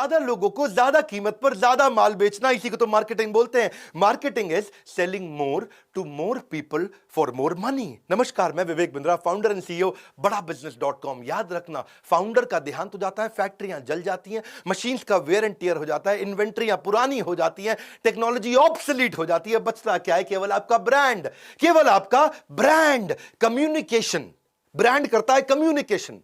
ज्यादा लोगों को ज्यादा कीमत पर ज्यादा माल बेचना, इसी को तो मार्केटिंग बोलते हैं। Marketing is selling more to more people for more money. नमस्कार, मैं Vivek Bindra, founder and CEO Bada business. याद रखना, फाउंडर का देहांत हो जाता है, फैक्ट्रियां जल जाती हैं, मशीन्स का वेयर एंड टियर हो जाता है, इन्वेंट्रियां पुरानी हो जाती हैं, टेक्नोलॉजी ऑब्सोलीट हो जाती है। बचता क्या है? केवल आपका ब्रांड, केवल आपका ब्रांड। कम्युनिकेशन, ब्रांड करता है कम्युनिकेशन।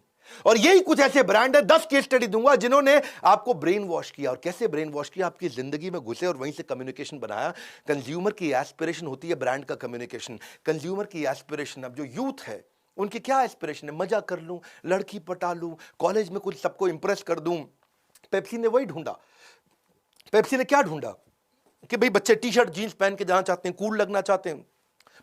और यही कुछ ऐसे ब्रांड है, 10 केस स्टडी दूंगा जिन्होंने आपको ब्रेन वॉश किया। और कैसे ब्रेन वॉश किया? आपकी जिंदगी में घुसे और वहीं से कम्युनिकेशन बनाया। कंज्यूमर की एस्पिरेशन होती है ब्रांड का कम्युनिकेशन। कंज्यूमर की एस्पिरेशन, अब जो यूथ है उनकी क्या एस्पिरेशन है? मजा कर लूं, लड़की पटा लूं, कॉलेज में कुछ सबको इंप्रेस कर दूं। पेप्सी ने वही ढूंढा। पेप्सी ने क्या ढूंढा कि भाई बच्चे टी शर्ट जींस पहन के जाना चाहते हैं, कूल लगना चाहते हैं।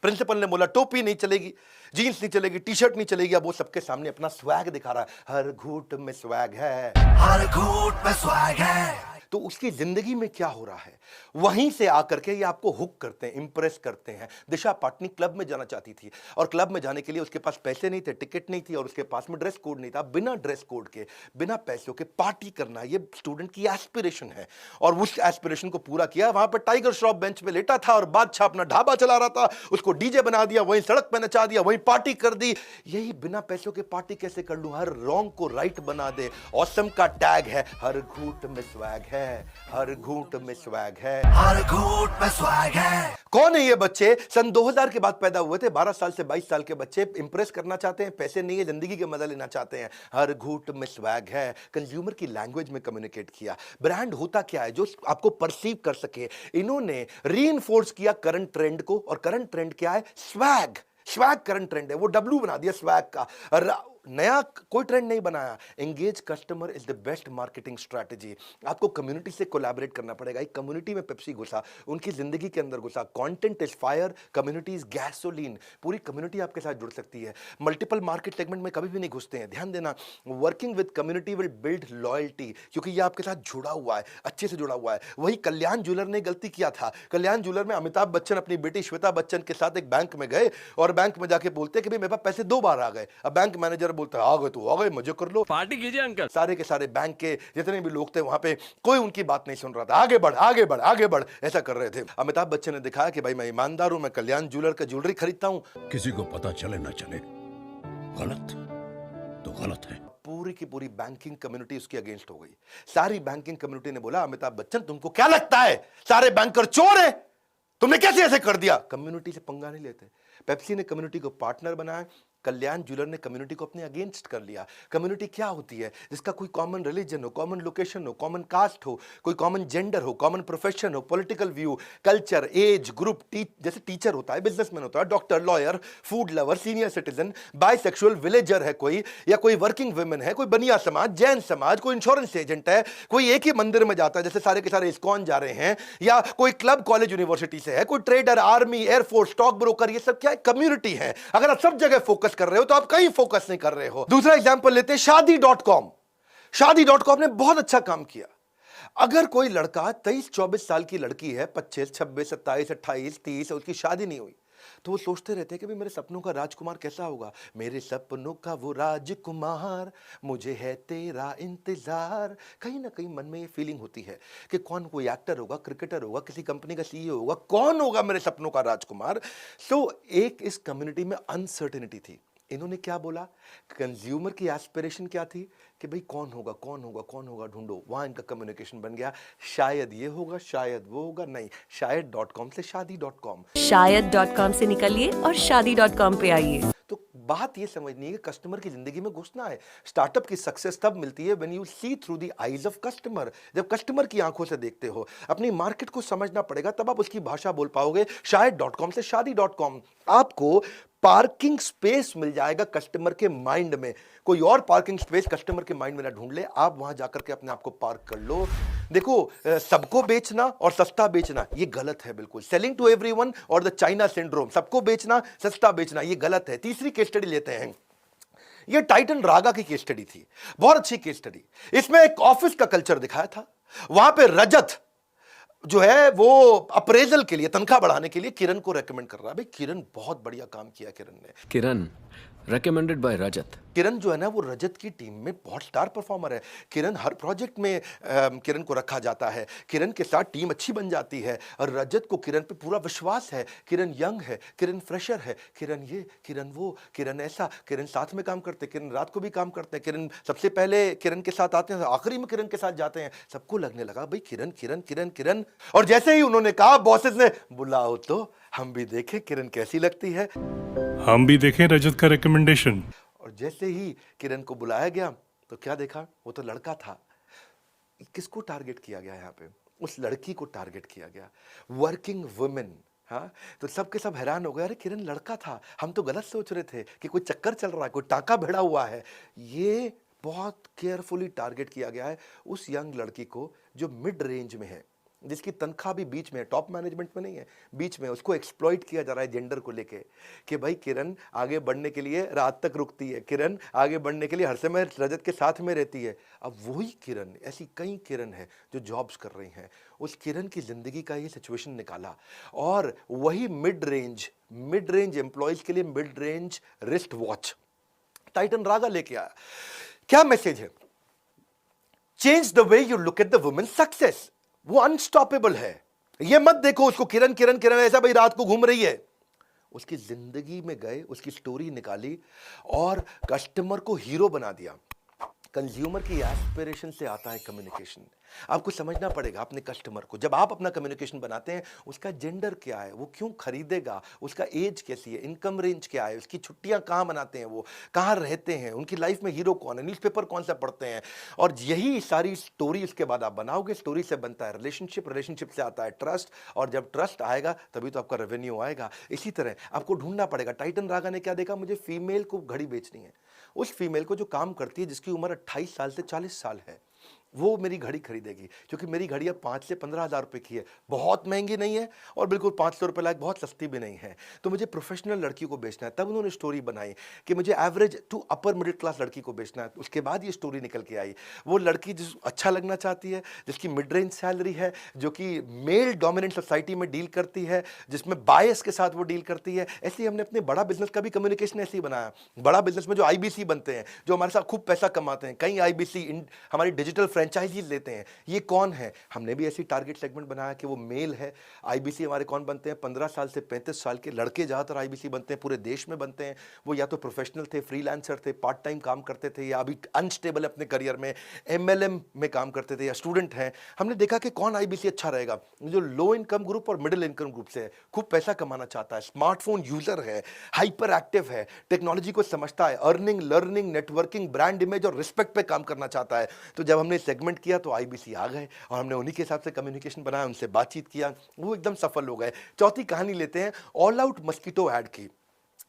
प्रिंसिपल ने बोला टोपी नहीं चलेगी, जींस नहीं चलेगी, टी शर्ट नहीं चलेगी। अब वो सबके सामने अपना स्वैग दिखा रहा है। हर घूंट में स्वैग है, हर घूंट में स्वैग है। तो उसकी जिंदगी में क्या हो रहा है? वहीं से आकर के ये आपको हुक करते हैं, इंप्रेस करते हैं। दिशा पाटनी क्लब में जाना चाहती थी और क्लब में जाने के लिए उसके पास पैसे नहीं थे, टिकट नहीं थी और उसके पास में ड्रेस कोड नहीं था। बिना ड्रेस कोड के, बिना पैसों के पार्टी करना, ये स्टूडेंट की एस्पिरेशन है। और उस एस्पिरेशन को पूरा किया। वहां पर टाइगर श्रॉफ बेंच पे लेटा था और बादशाह अपना ढाबा चला रहा था, उसको डीजे बना दिया, वहीं सड़क पे नचा दिया, वहीं पार्टी कर दी। यही बिना पैसों के पार्टी कैसे कर लूं? हर रॉन्ग को राइट बना दे। ऑसम का टैग है, हर घूंट में स्वैग है, हर घूंट में स्वैग है, हर घूंट में स्वैग है। कौन है ये बच्चे? सन 2000 के बाद पैदा हुए थे, 12 साल से 22 साल के बच्चे। इंप्रेस करना चाहते हैं, पैसे नहीं है, जिंदगी के मजा लेना चाहते हैं। हर घूंट में स्वैग है। कंज्यूमर की लैंग्वेज में कम्युनिकेट किया। ब्रांड होता क्या है? जो आपको परसीव कर सके। इन्होंने रीइंफोर्स किया करंट ट्रेंड को। और करंट ट्रेंड क्या है? स्वैग। स्वैग करंट ट्रेंड है, वो डब्ल्यू बना दिया स्वैग का। नया कोई ट्रेंड नहीं बनाया। Engage customer is the best marketing strategy. आपको कम्युनिटी से कोलैबोरेट करना पड़ेगा। एक कम्युनिटी में पेप्सी घुसा, उनकी जिंदगी के अंदर घुसा। Content is fire, community is gasoline. पूरी कम्युनिटी आपके साथ जुड़ सकती है। मल्टीपल मार्केट सेगमेंट में कभी भी नहीं घुसते हैं। ध्यान देना, working with community will build loyalty, क्योंकि ये आपके साथ जुड़ा हुआ है, अच्छे से जुड़ा हुआ है। वही कल्याण ज्वेलर ने गलती किया था। कल्याण ज्वेलर में अमिताभ बच्चन अपनी बेटी श्वेता बच्चन के साथ एक बैंक में गए और बैंक में जाके बोलते कि भाई मेरे पास पैसे 2 बार आ गए। अब बैंक मैनेजर बोलता है आ गए तो आ गए, मजे कर लो, पार्टी कीजिए अंकल। सारे के सारे बैंक के जितने भी लोग थे वहां पे कोई उनकी बात नहीं सुन रहा था। आगे बढ़, आगे बढ़, आगे बढ़, ऐसा कर रहे थे। अमिताभ बच्चन ने दिखाया कि भाई मैं ईमानदार हूं, मैं कल्याण ज्वेलर का ज्वेलरी खरीदता हूं। किसी को पता चले ना चले, गलत तो गलत है। पूरी की पूरी बैंकिंग कम्युनिटी उसके अगेंस्ट हो गई। सारी बैंकिंग कम्युनिटी ने बोला अमिताभ बच्चन तुमको क्या लगता है सारे बैंकर चोर है? तुमने कैसे ऐसे कर दिया? कम्युनिटी से पंगा नहीं लेते। पेप्सी ने कम्युनिटी को पार्टनर बनाया, कल्याण ज्वेलर ने कम्युनिटी को अपने अगेंस्ट कर लिया। कम्युनिटी क्या होती है? जिसका कोई कॉमन रिलीजन हो, कॉमन लोकेशन हो, कॉमन कास्ट हो, कोई कॉमन जेंडर हो, कॉमन प्रोफेशन हो, political view, culture, age group. जैसे टीचर होता है, बिजनेसमैन होता है, doctor, lawyer, food lover, senior citizen, bisexual, villager है कोई, या कोई वर्किंग वुमेन है, कोई बनिया समाज, जैन समाज, कोई इंश्योरेंस एजेंट है, कोई एक ही मंदिर में जाता है जैसे सारे के सारे इस्कॉन जा रहे हैं, या कोई क्लब कॉलेज यूनिवर्सिटी से है, कोई trader, army, air force, stock broker. ये सब क्या है? कम्युनिटी है। अगर आप सब जगह फोकस कर रहे हो तो आप कहीं फोकस नहीं कर रहे हो। दूसरा एग्जांपल लेते हैं, शादी.com। शादी.com ने बहुत अच्छा काम किया। अगर कोई लड़का 23-24 साल की लड़की है, 25, 26, 27, 28, 30, उसकी शादी नहीं हुई, तो वो सोचते रहते हैं कि भाई मेरे सपनों का राजकुमार कैसा होगा? मेरे सपनों का वो राजकुमार, मुझे है तेरा इंतजार। कहीं ना कहीं मन में ये फीलिंग होती है कि कौन, कोई एक्टर होगा, क्रिकेटर होगा, किसी कंपनी का सीईओ होगा, कौन होगा मेरे सपनों का राजकुमार? सो एक इस कम्युनिटी में अनसर्टेनिटी थी। इन्होंने क्या बोला? कंज्यूमर की एस्पिरेशन क्या थी कि भाई कौन होगा, कौन होगा, कौन होगा, ढूंढो। वहां इनका कम्युनिकेशन बन गया, शायद ये होगा, शायद वो होगा। नहीं, शायद.com से शादी.com। शायद.com से निकलिए और शादी.com पे आइए। तो बात ये समझनी है कि कस्टमर की जिंदगी में घुसना है। स्टार्टअप की सक्सेस तब मिलती है when you see through the eyes of customer. जब कस्टमर की आंखों से देखते हो, अपनी मार्केट को समझना पड़ेगा, तब आप उसकी भाषा बोल पाओगे। शायद.com से शादी.com। आपको पार्किंग स्पेस मिल जाएगा कस्टमर के माइंड में। कोई और पार्किंग स्पेस कस्टमर के माइंड में ना ढूंढ ले, आप वहां जाकर के अपने आप को पार्क कर लो। देखो, सबको बेचना और सस्ता बेचना ये गलत है बिल्कुल। सेलिंग टू एवरीवन और द चाइना सिंड्रोम, सबको बेचना, सस्ता बेचना ये गलत है। तीसरी केस स्टडी लेते हैं। ये टाइटन रागा की केस स्टडी थी, बहुत अच्छी केस स्टडी। इसमें एक ऑफिस का कल्चर दिखाया था। वहां पे रजत जो है वो अप्रेजल के लिए, तनख्वाह बढ़ाने के लिए किरण को रेकमेंड कर रहा है। भाई किरण बहुत बढ़िया काम किया किरण ने। किरण recommended by रजत। किरण जो है ना वो रजत की टीम में बहुत स्टार परफॉर्मर है। किरण हर प्रोजेक्ट में किरण को रखा जाता है, किरण के साथ टीम अच्छी बन जाती है और रजत को किरण पे पूरा विश्वास है। किरण यंग है, किरण फ्रेशर है, किरण ये, किरण वो, किरण ऐसा, किरण साथ में काम करते, किरण रात को भी काम करते हैं, किरण सबसे पहले किरण के साथ आते हैं, आखिरी में किरण के साथ जाते हैं। सबको लगने लगा भाई किरण किरण किरण किरण। और जैसे ही उन्होंने कहा बॉसेस ने, बुलाओ तो हम भी देखें किरण कैसी लगती है। हम भी देखें रजत का रिकमेंडेशन। और जैसे ही किरण को बुलाया गया तो क्या देखा, वो तो लड़का था। किसको टारगेट किया गया यहाँ पे? उस लड़की को टारगेट किया गया, वर्किंग वुमेन। हाँ, तो सब के सब हैरान हो गए, अरे किरण लड़का था, हम तो गलत सोच रहे थे कि कोई चक्कर चल रहा है, कोई टाका भिड़ा हुआ है। ये बहुत केयरफुली टारगेट किया गया है उस यंग लड़की को जो मिड रेंज में है, जिसकी तनख्वाह भी बीच में है, टॉप मैनेजमेंट में नहीं है, बीच में। उसको एक्सप्लॉइट किया जा रहा है जेंडर को लेके कि भाई किरण आगे बढ़ने के लिए रात तक रुकती है, किरण आगे बढ़ने के लिए हर समय रजत के साथ में रहती है। अब वही किरण, ऐसी कई किरण है जो जॉब्स कर रही हैं, उस किरण की जिंदगी का ये सिचुएशन निकाला और वही मिड रेंज एम्प्लॉयज के लिए mid range wrist watch Titan Raga लेके आया। क्या मैसेज है? Change the way you look at the women success. वो अनस्टॉपेबल है। ये मत देखो उसको किरण किरण किरण ऐसा भाई रात को घूम रही है। उसकी जिंदगी में गए, उसकी स्टोरी निकाली और कस्टमर को हीरो बना दिया। कंज्यूमर की एस्पिरेशन से आता है कम्युनिकेशन। आपको समझना पड़ेगा अपने कस्टमर को। जब आप अपना कम्युनिकेशन बनाते हैं, उसका जेंडर क्या है, वो क्यों खरीदेगा, उसका एज कैसी है, इनकम रेंज क्या है, उसकी छुट्टियां कहाँ मनाते हैं, वो कहाँ रहते हैं, उनकी लाइफ में हीरो कौन है, न्यूज़पेपर कौन सा पढ़ते हैं, और यही सारी स्टोरी उसके बाद आप बनाओगे। स्टोरी से बनता है रिलेशनशिप, रिलेशनशिप से आता है ट्रस्ट, और जब ट्रस्ट आएगा तभी तो आपका रेवेन्यू आएगा। इसी तरह आपको ढूंढना पड़ेगा। टाइटन रागा ने क्या देखा, मुझे फीमेल को घड़ी बेचनी है। उस फीमेल को जो काम करती है, जिसकी उम्र 28 साल से 40 साल है, वो मेरी घड़ी खरीदेगी, क्योंकि मेरी घड़ी अब 5 से 15,000 रुपए की है। बहुत महंगी नहीं है और बिल्कुल 500 रुपए लायक बहुत सस्ती भी नहीं है। तो मुझे प्रोफेशनल लड़की को बेचना है। तब उन्होंने स्टोरी बनाई कि मुझे average to upper middle class लड़की को बेचना है। उसके बाद ये स्टोरी निकल के आई, वो लड़की जिस अच्छा लगना चाहती है, जिसकी मिड रेंज सैलरी है, जो कि मेल डोमिनेंट सोसाइटी में डील करती है, जिसमें बायस के साथ वो डील करती है। ऐसे ही हमने अपने बड़ा बिजनेस का भी कम्युनिकेशन ऐसे ही बनाया। बड़ा बिजनेस में जो IBC बनते हैं, जो हमारे साथ खूब पैसा कमाते हैं, कई IBC हमारी डिजिटल फ्रेंचाइजीज लेते हैं, ये कौन है? हमने भी ऐसी टारगेट सेगमेंट बनाया कि वो मेल है। IBC हमारे कौन बनते हैं? 15 साल से 35 साल के लड़के ज़्यादातर IBC बनते हैं, पूरे देश में बनते हैं। वो या तो प्रोफेशनल थे, फ्रीलांसर थे, पार्ट टाइम काम करते थे, या अभी अनस्टेबल अपने करियर में MLM में काम करते थे, या स्टूडेंट हैं। हमने देखा कि कौन IBC अच्छा रहेगा, जो लो इनकम ग्रुप और मिडिल इनकम ग्रुप से है, खूब पैसा कमाना चाहता है, स्मार्टफोन यूजर है, हाइपर एक्टिव है, टेक्नोलॉजी को समझता है, earning, learning, networking, brand image और रिस्पेक्ट पे काम करना चाहता है। तो जब हमने सेगमेंट किया तो IBC आ गए और हमने उन्हीं के हिसाब से कम्युनिकेशन बनाया, उनसे बातचीत किया, वो एकदम सफल हो गए। चौथी कहानी लेते हैं ऑल आउट मस्कीटो ऐड की।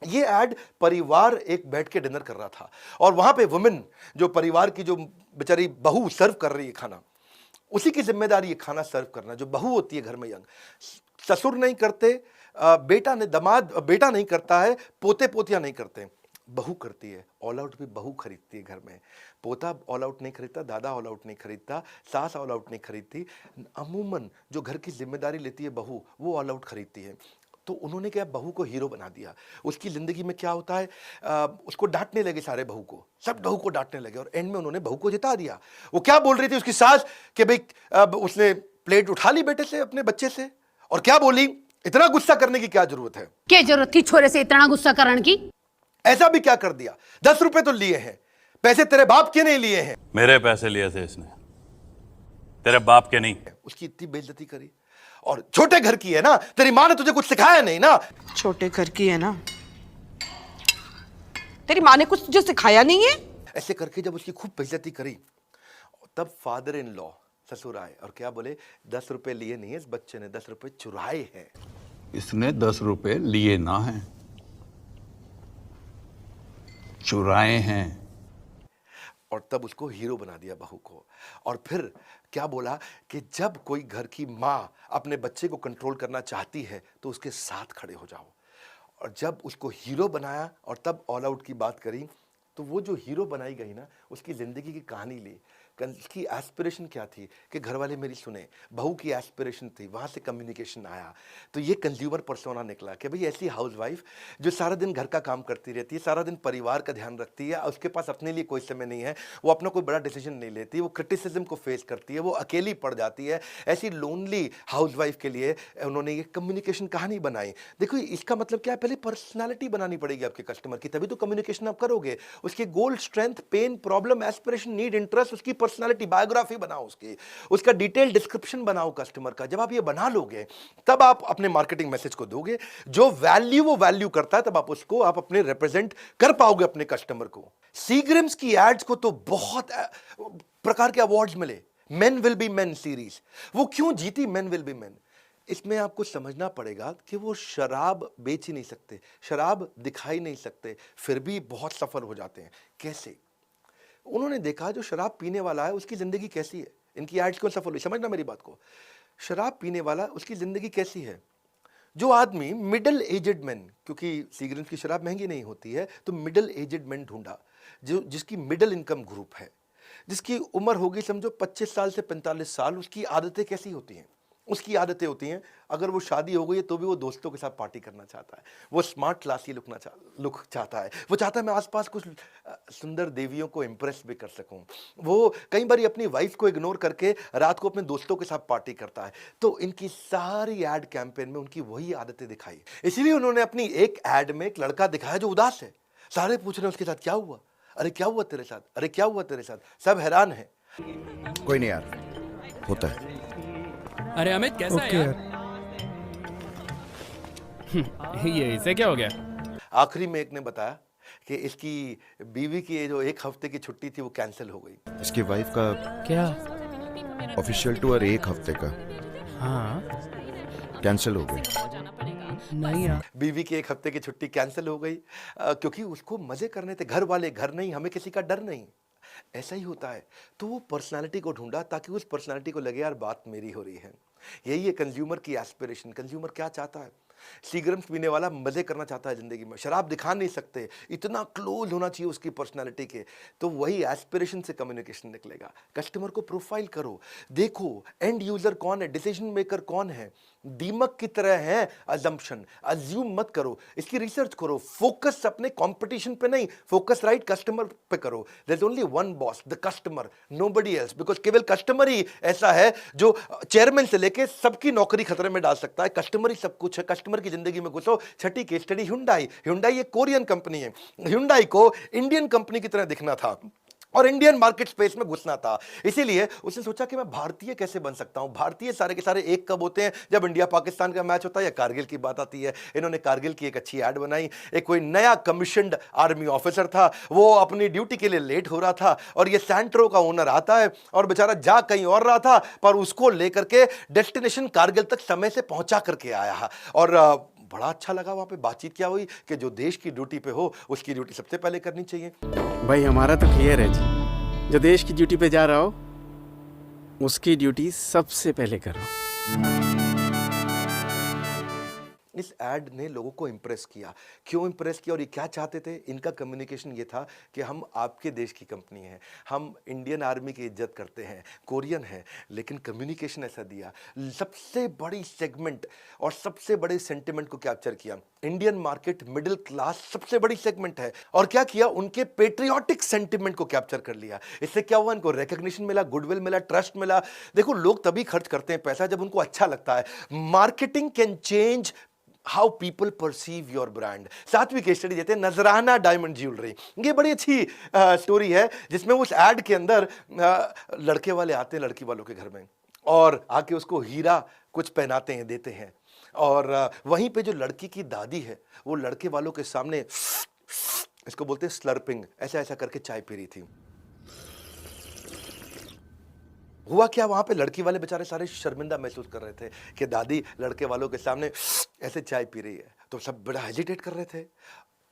ये ऐड परिवार एक बैठ के डिनर कर रहा था और वहां पे वुमेन, जो परिवार की जो बेचारी बहू सर्व कर रही है खाना, उसी की जिम्मेदारी है खाना सर्व करना। जो बहू होती है घर में, यंग, ससुर नहीं करते, बेटा नहीं करता है, पोते पोतियां नहीं करते, बहू करती है। ऑल आउट भी बहू खरीदती है घर में। पोता ऑल आउट नहीं खरीदता, दादा ऑल आउट नहीं खरीदता, सास ऑल आउट नहीं खरीदती। अमूमन जो घर की जिम्मेदारी लेती है बहू, वो ऑल आउट खरीदती है। तो उन्होंने क्या, बहू को हीरो बना दिया। उसकी जिंदगी में क्या होता है, उसको डांटने लगे सारे बहू को, सब बहू को डांटने लगे और एंड में उन्होंने बहू को जिता दिया। वो क्या बोल रही थी उसकी सास कि भाई अब उसने प्लेट उठा ली बेटे से, अपने बच्चे से, और क्या बोली, इतना गुस्सा करने की क्या जरूरत है, क्या जरूरत थी छोरे से इतना गुस्सा करने की? ऐसा भी क्या कर दिया, 10 रुपए तो लिए हैं, पैसे तेरे बाप के नहीं लिए हैं। मेरे पैसे लिए थे इसने, तेरे बाप के नहीं। उसकी इतनी बेइज्जती करी। और छोटे घर की है ना, तेरी माँ ने तुझे कुछ सिखाया नहीं ना। छोटे घर की है ना, तेरी माँ ने कुछ तुझे सिखाया नहीं है। ऐसे करके जब उसकी खूब बेइज्जती करी, तब फादर इन लॉ ससुर आए और क्या बोले, 10 रुपए लिए नहीं है इस बच्चे ने, 10 रुपए चुराए हैं। इसने 10 रुपए लिए ना हैं, चुराए हैं। और तब उसको हीरो बना दिया बहू को। और फिर क्या बोला कि जब कोई घर की माँ अपने बच्चे को कंट्रोल करना चाहती है तो उसके साथ खड़े हो जाओ। और जब उसको हीरो बनाया और तब ऑल आउट की बात करी, तो वो जो हीरो बनाई गई ना, उसकी जिंदगी की कहानी ली। की एस्पिरेशन क्या थी कि घर वाले मेरी सुने, बहू की एस्पिरेशन थी, वहाँ से कम्युनिकेशन आया। तो ये कंज्यूमर पर्सोना निकला कि भाई ऐसी हाउसवाइफ जो सारा दिन घर का काम करती रहती है, सारा दिन परिवार का ध्यान रखती है, उसके पास अपने लिए कोई समय नहीं है, वो अपना कोई बड़ा डिसीजन नहीं लेती, वो क्रिटिसिज्म को फेस करती है, वो अकेली पड़ जाती है। ऐसी लोनली हाउसवाइफ के लिए उन्होंने ये कम्युनिकेशन कहानी बनाई। देखो इसका मतलब क्या है, पहले पर्सनालिटी बनानी पड़ेगी आपके कस्टमर की, तभी तो कम्युनिकेशन आप करोगे। उसके goal, strength, pain, problem, aspiration, need, interest, उसकी पर्सनालिटी, बायोग्राफी बनाओ उसकी, उसका डिटेल डिस्क्रिप्शन बनाओ कस्टमर का। जब आप ये बना लोगे तब आप अपने मार्केटिंग मैसेज को दोगे। जो वैल्यू वो वैल्यू करता है, तब आप उसको आप अपने रिप्रेजेंट कर पाओगे अपने कस्टमर को। सीग्रिम्स की एड्स को तो बहुत प्रकार के अवार्ड्स मिले। Men will be main series, वो क्यों जीती मेन विल बी मेन? इसमें आपको समझना पड़ेगा कि वो शराब बेच ही नहीं सकते, शराब दिखाई नहीं सकते, फिर भी बहुत सफल हो जाते हैं। कैसे? उन्होंने देखा जो शराब पीने वाला है उसकी जिंदगी कैसी है। इनकी एड्स क्यों सफल हुई, समझना मेरी बात को। शराब पीने वाला उसकी जिंदगी कैसी है। जो आदमी मिडिल एजेड मैन, क्योंकि सीग्रिम्स की शराब महंगी नहीं होती है, तो मिडिल एजेड मैन ढूंढा जो जिसकी मिडिल इनकम ग्रुप है, जिसकी उम्र होगी समझो 25 साल से 45 साल। उसकी आदतें कैसी होती हैं? उसकी आदतें होती हैं, अगर वो शादी हो गई है तो भी वो दोस्तों के साथ पार्टी करना चाहता है, वो स्मार्ट क्लासी लुक चाहता है, वो चाहता है मैं आसपास कुछ सुंदर देवियों को इम्प्रेस भी कर सकूं। वो कई बार अपनी वाइफ को इग्नोर करके रात को अपने दोस्तों के साथ पार्टी करता है। तो इनकी सारी एड कैंपेन में उनकी वही आदतें दिखाई। इसीलिए उन्होंने अपनी एक एड में एक लड़का दिखाया जो उदास है। सारे पूछ रहे हैं उसके साथ क्या हुआ, अरे क्या हुआ तेरे साथ, अरे क्या हुआ तेरे साथ, सब हैरान है। कोई नहीं यार, होता है। अरे अमित कैसा है यार? ये इसे क्या हो गया? आखिरी में एक ने बताया कि इसकी बीवी की जो 1 हफ्ते की छुट्टी थी वो कैंसिल हो गई। इसकी वाइफ का क्या? ऑफिशियल टूर 1 हफ्ते का हाँ कैंसिल हो गई। नहीं यार, बीवी की 1 हफ्ते की छुट्टी कैंसिल हो गई क्योंकि उसको मजे करने थे। घर वाले घर नहीं, हमें किसी का डर नहीं। ऐसा ही होता है। तो वो पर्सनालिटी को ढूंढा ताकि उस पर्सनालिटी को लगे यार बात मेरी हो रही है। यही है कंज्यूमर की एस्पिरेशन। कंज्यूमर क्या चाहता है? सीग्रिम्स पीने वाला मजे करना चाहता है जिंदगी में, शराब दिखा नहीं सकते, इतना क्लोज होना चाहिए उसकी पर्सनालिटी के। तो वही एस्पिरेशन से कम्युनिकेशन निकलेगा। कस्टमर को प्रोफाइल करो, देखो एंड यूजर कौन है, डिसीजन मेकर कौन है। दीमक की तरह है अजम्पशन, अज्यूम मत करो, इसकी रिसर्च करो। फोकस अपने कंपटीशन पे नहीं, फोकस राइट कस्टमर पे करो। There is only one boss, the customer, nobody else. Because केवल कस्टमर ही ऐसा है जो चेयरमैन से लेके सबकी नौकरी खतरे में डाल सकता है। कस्टमर ही सब कुछ है। कस्टमर की जिंदगी में घुसो। छठी केस स्टडी Hyundai। Hyundai एक कोरियन कंपनी है। Hyundai को इंडियन कंपनी की तरह दिखना था और इंडियन मार्केट स्पेस में घुसना था। इसीलिए उसने सोचा कि मैं भारतीय कैसे बन सकता हूं। भारतीय सारे के सारे एक कब होते हैं? जब इंडिया पाकिस्तान का मैच होता है या कारगिल की बात आती है। इन्होंने कारगिल की एक अच्छी ऐड बनाई। एक कोई नया कमीशन्ड आर्मी ऑफिसर था, वो अपनी ड्यूटी के लिए लेट हो रहा था और ये सैंट्रो का ओनर आता है और बेचारा जा कहीं और रहा था, पर उसको लेकर के डेस्टिनेशन कारगिल तक समय से पहुंचा करके आया। और बड़ा अच्छा लगा। वहां पे बातचीत क्या हुई कि जो देश की ड्यूटी पे हो उसकी ड्यूटी सबसे पहले करनी चाहिए। भाई हमारा तो क्लियर है जी, जो देश की ड्यूटी पे जा रहा हो उसकी ड्यूटी सबसे पहले करो। इस एड ने लोगों को इंप्रेस किया। क्यों इंप्रेस किया और ये क्या चाहते थे? इनका कम्युनिकेशन ये था कि हम आपके देश की कंपनी है, हम इंडियन आर्मी की इज्जत करते हैं, कोरियन है, लेकिन कम्युनिकेशन ऐसा दिया। सबसे बड़ी सेगमेंट और सबसे बड़े सेंटिमेंट को कैप्चर किया। इंडियन मार्केट मिडिल क्लास सबसे बड़ी सेगमेंट है और क्या किया? उनके पेट्रियोटिक सेंटिमेंट को कैप्चर कर लिया। इससे क्या हुआ? इनको रिकॉग्निशन मिला, गुडविल मिला, ट्रस्ट मिला। देखो लोग तभी खर्च करते हैं पैसा जब उनको अच्छा लगता है। Marketing can change how people perceive your brand. 7वीं केस स्टडी देते हैं नजराना डायमंड ज्वेलरी। ये बड़ी अच्छी स्टोरी है जिसमें उस एड के अंदर लड़के वाले आते हैं लड़की वालों के घर में और आके उसको हीरा कुछ पहनाते हैं, देते हैं। और वहीं पे जो लड़की की दादी है वो लड़के वालों के सामने, इसको बोलते हैं स्लर्पिंग, ऐसा ऐसा करके चाय पी रही थी। हुआ क्या? वहां पे लड़की वाले बेचारे सारे शर्मिंदा महसूस कर रहे थे कि दादी लड़के वालों के सामने ऐसे चाय पी रही है, तो सब बड़ा हेजिटेट कर रहे थे।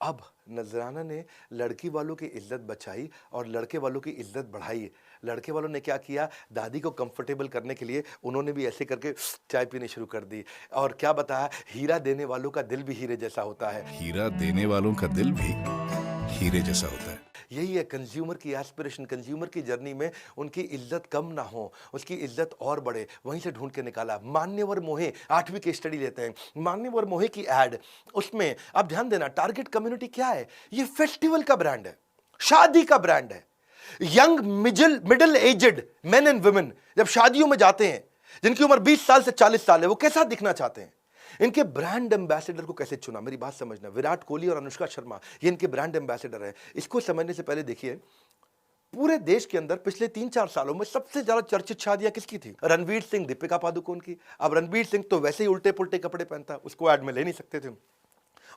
अब नजराना ने लड़की वालों की इज्जत बचाई और लड़के वालों की इज्जत बढ़ाई। लड़के वालों ने क्या किया? दादी को कंफर्टेबल करने के लिए उन्होंने भी ऐसे करके चाय पीनी शुरू कर दी। और क्या बताया? हीरा देने वालों का दिल भी हीरे जैसा होता है। हीरा देने वालों का दिल भी हीरे जैसा होता है। यही है कंज्यूमर की एस्पिरेशन, कंज्यूमर की जर्नी में उनकी इज्जत कम ना हो, उसकी इज्जत और बढ़े, वहीं से ढूंढ के निकाला। मान्यवर मोहे, 8वीं की स्टडी लेते हैं, मान्यवर मोहे की एड, उसमें आप ध्यान देना टारगेट कम्युनिटी क्या है, ये फेस्टिवल का ब्रांड है, शादी का ब्रांड है। Young middle aged men and women जब शादियों में जाते हैं, जिनकी उम्र 20 साल से 40 साल है, वो कैसा दिखना चाहते हैं, इनके ब्रांड एम्बेसडर को कैसे चुना, मेरी बात समझना। विराट कोहली और अनुष्का शर्मा ये इनके ब्रांड एम्बेसडर है। इसको समझने से पहले देखिए, पूरे देश के अंदर पिछले 3-4 सालों में सबसे ज्यादा चर्चित शादियां किसकी थी? रणवीर सिंह, दीपिका पादुकोण की। अब रणवीर सिंह तो वैसे ही उल्टे पुल्टे कपड़े पहनता, उसको ऐड में ले नहीं सकते थे।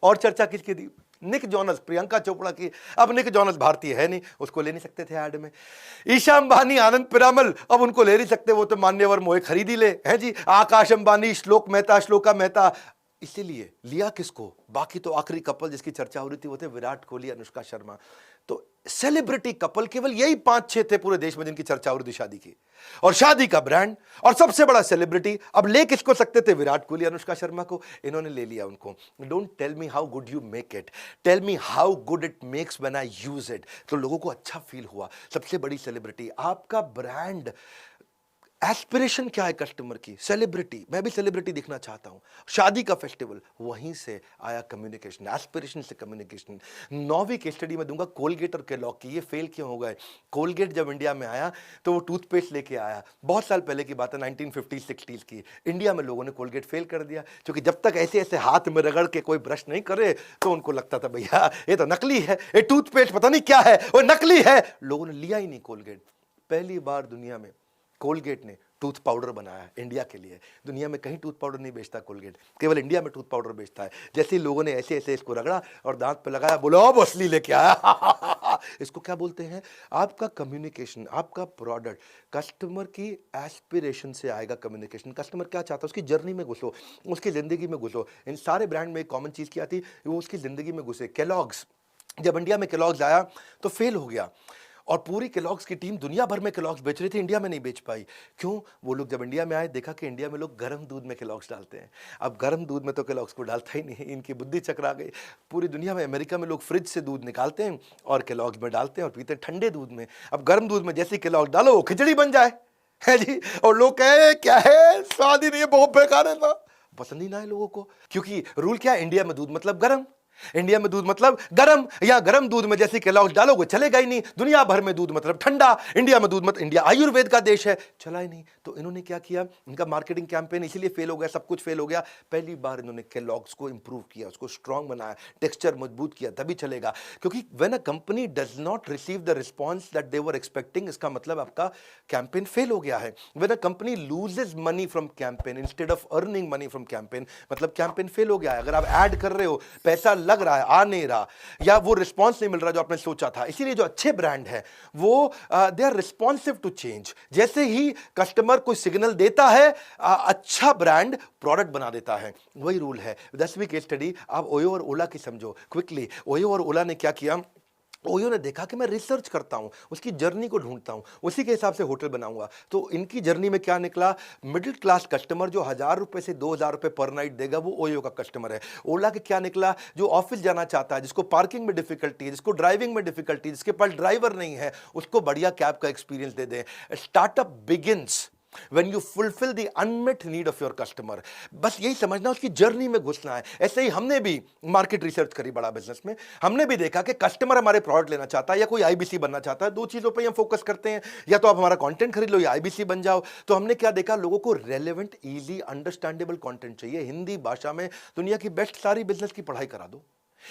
और चर्चा किसकी थी? निक जॉनस, प्रियंका चोपड़ा की। अब निक जॉनस भारतीय है नहीं, उसको ले नहीं सकते थे ऐड में। ईशा अंबानी, आनंद पिरामल, अब उनको ले नहीं सकते, वो तो मान्यवर मोहे खरीद ही ले हैं जी। आकाश अंबानी, श्लोक मेहता, श्लोका मेहता। इसीलिए लिया किसको? बाकी तो आखिरी कपल जिसकी चर्चा हो रही थी वो थे विराट कोहली, अनुष्का शर्मा। तो सेलिब्रिटी कपल केवल यही 5-6 थे पूरे देश में जिनकी चर्चा हो रही थी शादी की। और शादी का ब्रांड और सबसे बड़ा सेलिब्रिटी, अब ले किसको सकते थे? विराट कोहली, अनुष्का शर्मा को। इन्होंने ले लिया उनको। Don't tell me how good you make it, tell me how good it makes when I use it. तो लोगों को अच्छा फील हुआ। सबसे बड़ी सेलिब्रिटी, आपका ब्रांड एस्पिरेशन क्या है कस्टमर की? सेलिब्रिटी, मैं भी सेलिब्रिटी दिखना चाहता हूं। शादी का फेस्टिवल, वहीं से आया कम्युनिकेशन, एस्पिरेशन से कम्युनिकेशन। 9वीं केस स्टडी में दूंगा कोलगेट और केलॉग की। ये फेल क्यों हो गए? कोलगेट जब इंडिया में आया तो वो टूथपेस्ट लेके आया, बहुत साल पहले की बात है, 1950-60s की। इंडिया में लोगों ने कोलगेट फेल कर दिया, क्योंकि जब तक ऐसे ऐसे हाथ में रगड़ के कोई ब्रश नहीं करे तो उनको लगता था भैया ये तो नकली है, ये टूथपेस्ट पता नहीं क्या है, वो नकली है। लोगों ने लिया ही नहीं कोलगेट। पहली बार दुनिया में कोलगेट ने टूथ पाउडर बनाया इंडिया के लिए। दुनिया में कहीं टूथ पाउडर नहीं बेचता कोलगेट, केवल इंडिया में टूथ पाउडर बेचता है। जैसे ही लोगों ने ऐसे ऐसे इसको रगड़ा और दांत पे लगाया, बोलो अब असली लेके आया। इसको क्या बोलते हैं? आपका कम्युनिकेशन, आपका प्रोडक्ट कस्टमर की एस्पिरेशन से आएगा। कम्युनिकेशन, कस्टमर क्या चाहता है उसकी जर्नी में घुसो, उसकी जिंदगी में घुसो। इन सारे ब्रांड में एक कॉमन चीज क्या थी? वो उसकी जिंदगी में घुसे। केलॉग्स, जब इंडिया में केलॉग्स आया तो फेल हो गया, और पूरी केलॉग्स की टीम दुनिया भर में केलॉग्स बेच रही थी, इंडिया में नहीं बेच पाई। क्यों? वो लोग जब इंडिया में आए, देखा कि इंडिया में लोग गर्म दूध में केलॉग्स डालते हैं। अब गर्म दूध में तो केलॉग्स को डालता ही नहीं, इनकी बुद्धि चकरा गई। पूरी दुनिया में, अमेरिका में लोग फ्रिज से दूध निकालते हैं और केलॉग्स में डालते हैं और पीते हैं ठंडे दूध में। अब गर्म दूध में जैसे केलॉग्स डालो वो खिचड़ी बन जाए, है जी। और लोग कहे क्या है, स्वाद ही नहीं है, बहुत बेकार है, पसंद ही ना है लोगों को। क्योंकि रूल क्या है? इंडिया में दूध मतलब गर्म, इंडिया में दूध मतलब गरम, या गरम दूध में जैसे केलॉग्स डालोगे चलेगा ही नहीं। दुनिया भर में दूध मतलब ठंडा, इंडिया में दूध मतलब, इंडिया आयुर्वेद का देश है, चला ही नहीं। तो इन्होंने क्या किया? इनका मार्केटिंग कैंपेन इसीलिए फेल हो गया, सब कुछ फेल हो गया। पहली बार इन्होंने केलॉग्स को इंप्रूव किया, उसको स्ट्रांग बनाया, टेक्सचर मजबूत किया, तभी चलेगा। क्योंकि when a company does not receive the response that they were expecting, इसका मतलब आपका कैंपेन फेल हो गया है। When a company loses money from campaign instead of earning money from campaign, मतलब कैंपेन फेल हो गया है। अगर आप ऐड कर रहे हो, पैसा लग रहा है, आ नहीं रहा, या वो रिस्पॉन्स नहीं मिल रहा जो आपने सोचा था। इसीलिए जो अच्छे ब्रांड है वो they are responsive to change. जैसे ही कस्टमर कोई सिग्नल देता है, अच्छा ब्रांड प्रोडक्ट बना देता है। वही रूल है। 10वीं केस स्टडी आप ओयो और ओला की समझो क्विकली। ओयो और ओला ने क्या किया? ओयो ने देखा कि मैं रिसर्च करता हूं, उसकी जर्नी को ढूंढता हूं, उसी के हिसाब से होटल बनाऊंगा। तो इनकी जर्नी में क्या निकला? मिडिल क्लास कस्टमर जो 1000 रुपए से 2000 रुपए पर नाइट देगा, वो ओयो का कस्टमर है। ओला के क्या निकला? जो ऑफिस जाना चाहता है, जिसको पार्किंग में डिफिकल्टी है, जिसको ड्राइविंग में डिफिकल्टी, जिसके पास ड्राइवर नहीं है, उसको बढ़िया कैब का एक्सपीरियंस दे दें। Startup begins when you fulfill the unmet need of your customer। बस यही समझना, उसकी जर्नी में घुसना है। ऐसे ही हमने भी मार्केट रिसर्च करी बड़ा बिजनेस में, हमने भी देखा कि कस्टमर हमारे प्रोडक्ट लेना चाहता है या कोई आईबीसी बनना चाहता है। 2 चीजों पे हम फोकस करते हैं, या तो आप हमारा कंटेंट खरीद लो या आईबीसी बन जाओ। तो हमने क्या देखा? लोगों को रेलेवेंट, इजी, अंडरस्टैंडेबल कंटेंट चाहिए। हिंदी भाषा में दुनिया की बेस्ट सारी बिजनेस की पढ़ाई करा दो,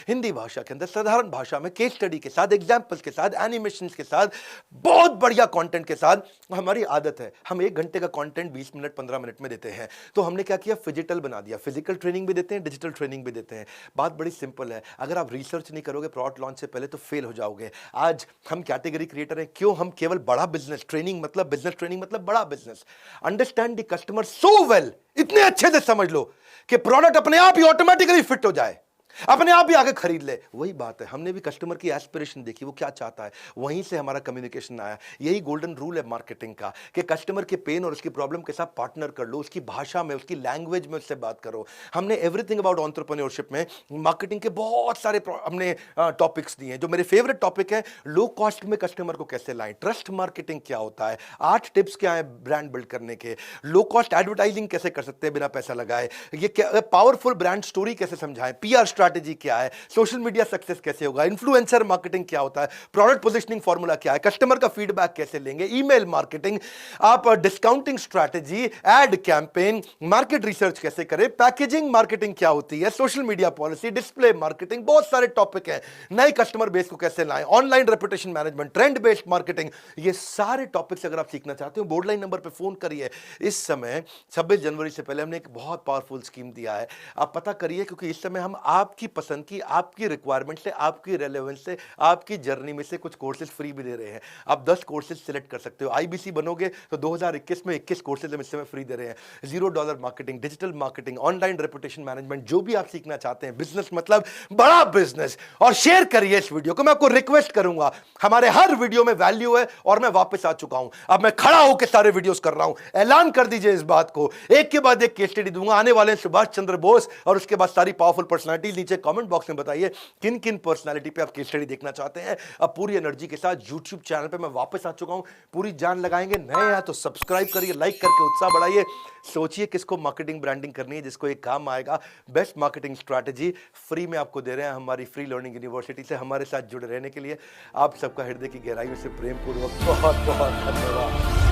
हिंदी भाषा के अंदर, साधारण भाषा में, केस स्टडी के साथ, एग्जाम्पल्स के साथ, एनिमेशंस के साथ, बहुत बढ़िया कंटेंट के साथ। हमारी आदत है हम 1 घंटे का कंटेंट 20 मिनट 15 मिनट में देते हैं। तो हमने क्या किया? फिजिकल बना दिया। फिजिकल ट्रेनिंग भी देते हैं, डिजिटल ट्रेनिंग भी देते हैं। बात बड़ी सिंपल है, अगर आप रिसर्च नहीं करोगे प्रोडक्ट लॉन्च से पहले तो फेल हो जाओगे। आज हम कैटेगरी क्रिएटर हैं, क्यों? हम केवल बड़ा बिजनेस, ट्रेनिंग मतलब बिजनेस, ट्रेनिंग मतलब बड़ा business. Understand the customer so well, इतने अच्छे से समझ लो कि प्रोडक्ट अपने आप ही ऑटोमेटिकली फिट हो जाए। अपने आप ही आके खरीद ले। वही बात है, हमने भी कस्टमर की एस्पिरेशन देखी, वो क्या चाहता है, वहीं से हमारा कम्युनिकेशन आया। यही गोल्डन रूल है मार्केटिंग का कि कस्टमर के पेन और उसकी प्रॉब्लम के साथ पार्टनर कर लो, उसकी भाषा में, उसकी लैंग्वेज में उससे बात करो। हमने एवरीथिंग अबाउट एंटरप्रेन्योरशिप में मार्केटिंग के बहुत सारे हमने टॉपिक्स दिए हैं। जो मेरे फेवरेट टॉपिक है, लो कॉस्ट में कस्टमर को कैसे लाएं, ट्रस्ट मार्केटिंग क्या होता है, 8 टिप्स क्या है ब्रांड बिल्ड करने के, लो कॉस्ट एडवर्टाइजिंग कैसे कर सकते हैं बिना पैसा लगाए, ये क्या पावरफुल ब्रांड स्टोरी कैसे समझाएं, पीआर स्ट्रैटेजी क्या है, सोशल मीडिया सक्सेस कैसे होगा, इन्फ्लुएंसर मार्केटिंग क्या होता है, प्रोडक्ट पोजिशनिंग फॉर्मूला क्या है, कस्टमर का फीडबैक कैसे लेंगे, ईमेल मार्केटिंग, आप discounting strategy, ad campaign, market research कैसे करें, पैकेजिंग मार्केटिंग क्या होती है, social media policy, display marketing, बहुत सारे टॉपिक हैं। नए कस्टमर बेस को कैसे लाएं, online reputation management, trend based marketing, ये सारे टॉपिक्स अगर आप सीखना चाहते हो, बोर्ड लाइन नंबर पे फोन करिए। इस समय 26 जनवरी से पहले हमने एक बहुत पावरफुल स्कीम दिया है, आप पता करिए, क्योंकि इस समय हम आपकी पसंद की, आपकी रिक्वायरमेंट से, आपकी रेलेवेंस से, आपकी जर्नी में से कुछ कोर्सेज फ्री भी दे रहे हैं। आप 10 कोर्सेज सिलेक्ट कर सकते हो। आईबीसी बनोगे तो 2021 में 21 कोर्सेज हम इस समय फ्री दे रहे हैं। $0 marketing, digital marketing, online reputation management, जो भी आप सीखना चाहते हैं, बिजनेस मतलब बड़ा बिजनेस। और शेयर करिए इस वीडियो को। मैं आपको रिक्वेस्ट करूंगा, हमारे हर वीडियो में वैल्यू है और मैं वापस आ चुका हूं। अब मैं खड़ा होकर सारे वीडियोस कर रहा हूं। ऐलान कर दीजिए इस बात को, एक के बाद एक केस स्टडी दूंगा। आने वाले हैं सुभाष चंद्र बोस और उसके बाद सारी पावरफुल पर्सनालिटीज। नीचे कमेंट बॉक्स में बताइए किन किन पर्सनालिटी पे आप केस स्टडी देखना चाहते हैं। अब पूरी एनर्जी के साथ यूट्यूब चैनल पे मैं वापस आ चुका हूं, पूरी जान लगाएंगे। नए हैं तो सब्सक्राइब करिए, लाइक करके उत्साह बढ़ाइए। सोचिए किसको मार्केटिंग ब्रांडिंग करनी है, जिसको एक काम आएगा। बेस्ट मार्केटिंग स्ट्रैटेजी फ्री में आपको दे रहे हैं हमारी फ्री लर्निंग यूनिवर्सिटी से। हमारे साथ जुड़े रहने के लिए आप सबका हृदय की गहराइयों से प्रेम पूर्वक बहुत बहुत धन्यवाद।